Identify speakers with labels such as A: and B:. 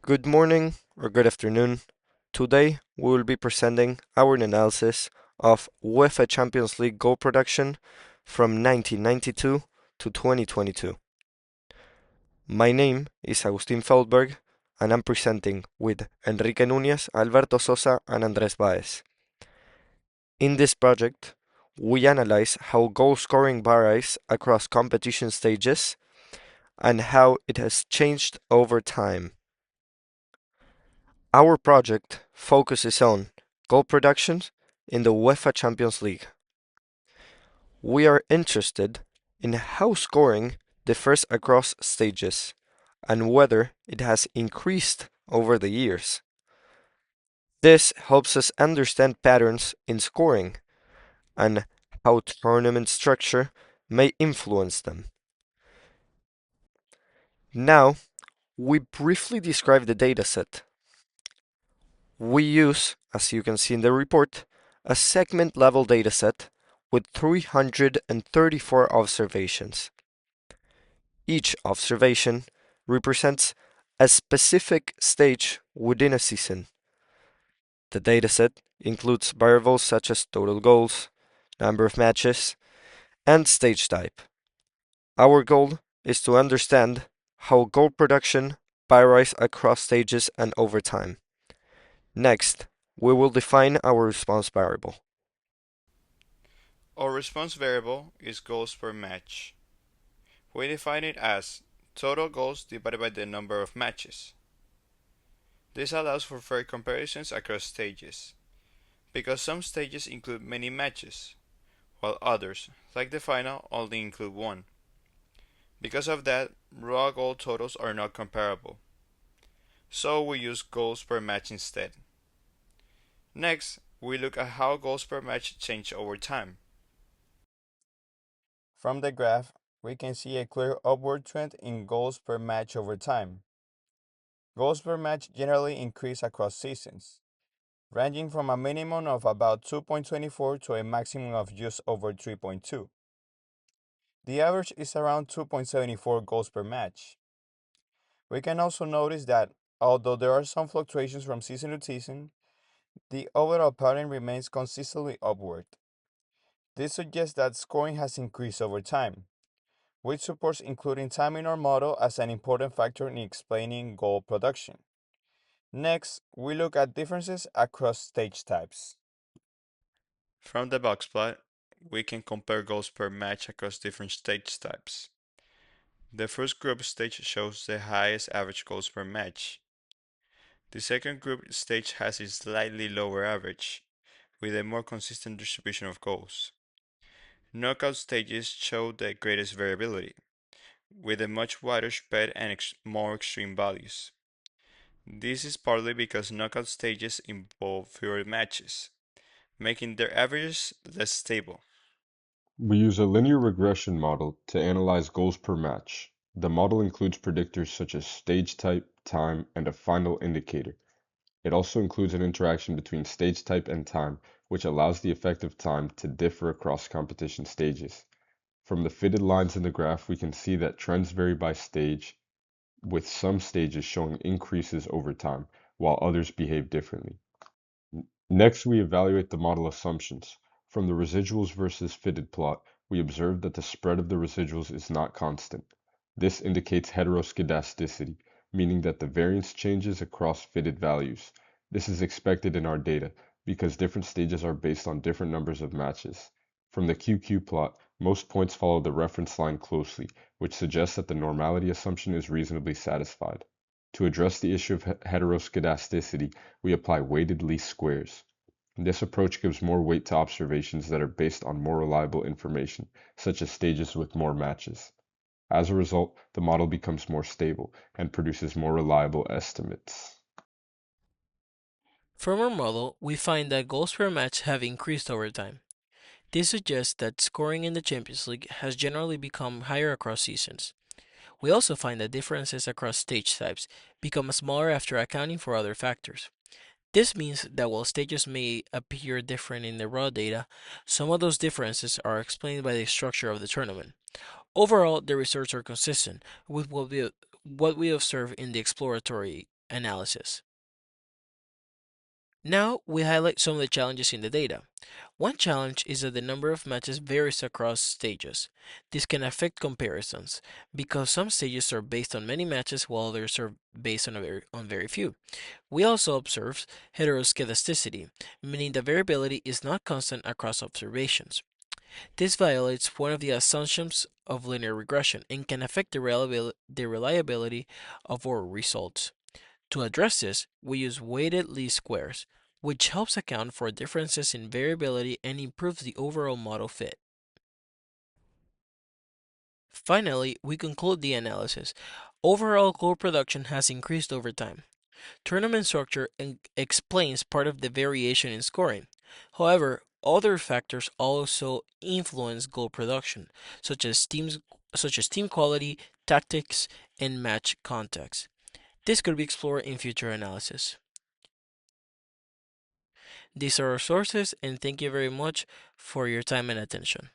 A: Good morning or good afternoon. Today we will be presenting our analysis of UEFA Champions League goal production from 1992 to 2022. My name is Agustin Feldberg and I'm presenting with Enrique Núñez, Alberto Sosa, and Andrés Baez. In this project, we analyze how goal scoring varies across competition stages and how it has changed over time. Our project focuses on goal production in the UEFA Champions League. We are interested in how scoring differs across stages and whether it has increased over the years. This helps us understand patterns in scoring and how tournament structure may influence them. Now, we briefly describe the dataset. We use, as you can see in the report, a segment-level dataset with 334 observations. Each observation represents a specific stage within a season. The dataset includes variables such as total goals, number of matches, and stage type. Our goal is to understand how goal production varies across stages and over time. Next, we will define our response variable.
B: Our response variable is goals per match. We define it as total goals divided by the number of matches. This allows for fair comparisons across stages, because some stages include many matches, while others, like the final, only include one. Because of that, raw goal totals are not comparable, so we use goals per match instead. Next, we look at how goals per match change over time. From the graph, we can see a clear upward trend in goals per match over time. Goals per match generally increase across seasons, ranging from a minimum of about 2.24 to a maximum of just over 3.2. The average is around 2.74 goals per match. We can also notice that, although there are some fluctuations from season to season, the overall pattern remains consistently upward. This suggests that scoring has increased over time, which supports including time in our model as an important factor in explaining goal production. Next, we look at differences across stage types. From the box plot, we can compare goals per match across different stage types. The first group stage shows the highest average goals per match. The second group stage has a slightly lower average, with a more consistent distribution of goals. Knockout stages show the greatest variability, with a much wider spread and more extreme values. This is partly because knockout stages involve fewer matches, making their averages less stable.
C: We use a linear regression model to analyze goals per match. The model includes predictors such as stage type, time, and a final indicator. It also includes an interaction between stage type and time, which allows the effective time to differ across competition stages. From the fitted lines in the graph, we can see that trends vary by stage, with some stages showing increases over time, while others behave differently. Next, we evaluate the model assumptions. From the residuals versus fitted plot, we observe that the spread of the residuals is not constant. This indicates heteroscedasticity, meaning that the variance changes across fitted values. This is expected in our data because different stages are based on different numbers of matches. From the QQ plot, most points follow the reference line closely, which suggests that the normality assumption is reasonably satisfied. To address the issue of heteroscedasticity, we apply weighted least squares. This approach gives more weight to observations that are based on more reliable information, such as stages with more matches. As a result, the model becomes more stable and produces more reliable estimates.
D: From our model, we find that goals per match have increased over time. This suggests that scoring in the Champions League has generally become higher across seasons. We also find that differences across stage types become smaller after accounting for other factors. This means that while stages may appear different in the raw data, some of those differences are explained by the structure of the tournament. Overall, the results are consistent with what we observe in the exploratory analysis. Now we highlight some of the challenges in the data. One challenge is that the number of matches varies across stages. This can affect comparisons because some stages are based on many matches while others are based on very few. We also observe heteroscedasticity, meaning the variability is not constant across observations. This violates one of the assumptions of linear regression and can affect the reliability of our results. To address this, we use weighted least squares, which helps account for differences in variability and improves the overall model fit. Finally, we conclude the analysis. Overall goal production has increased over time. Tournament structure explains part of the variation in scoring. However, other factors also influence goal production, such as team quality, tactics, and match context. This could be explored in future analysis. These are our sources, and thank you very much for your time and attention.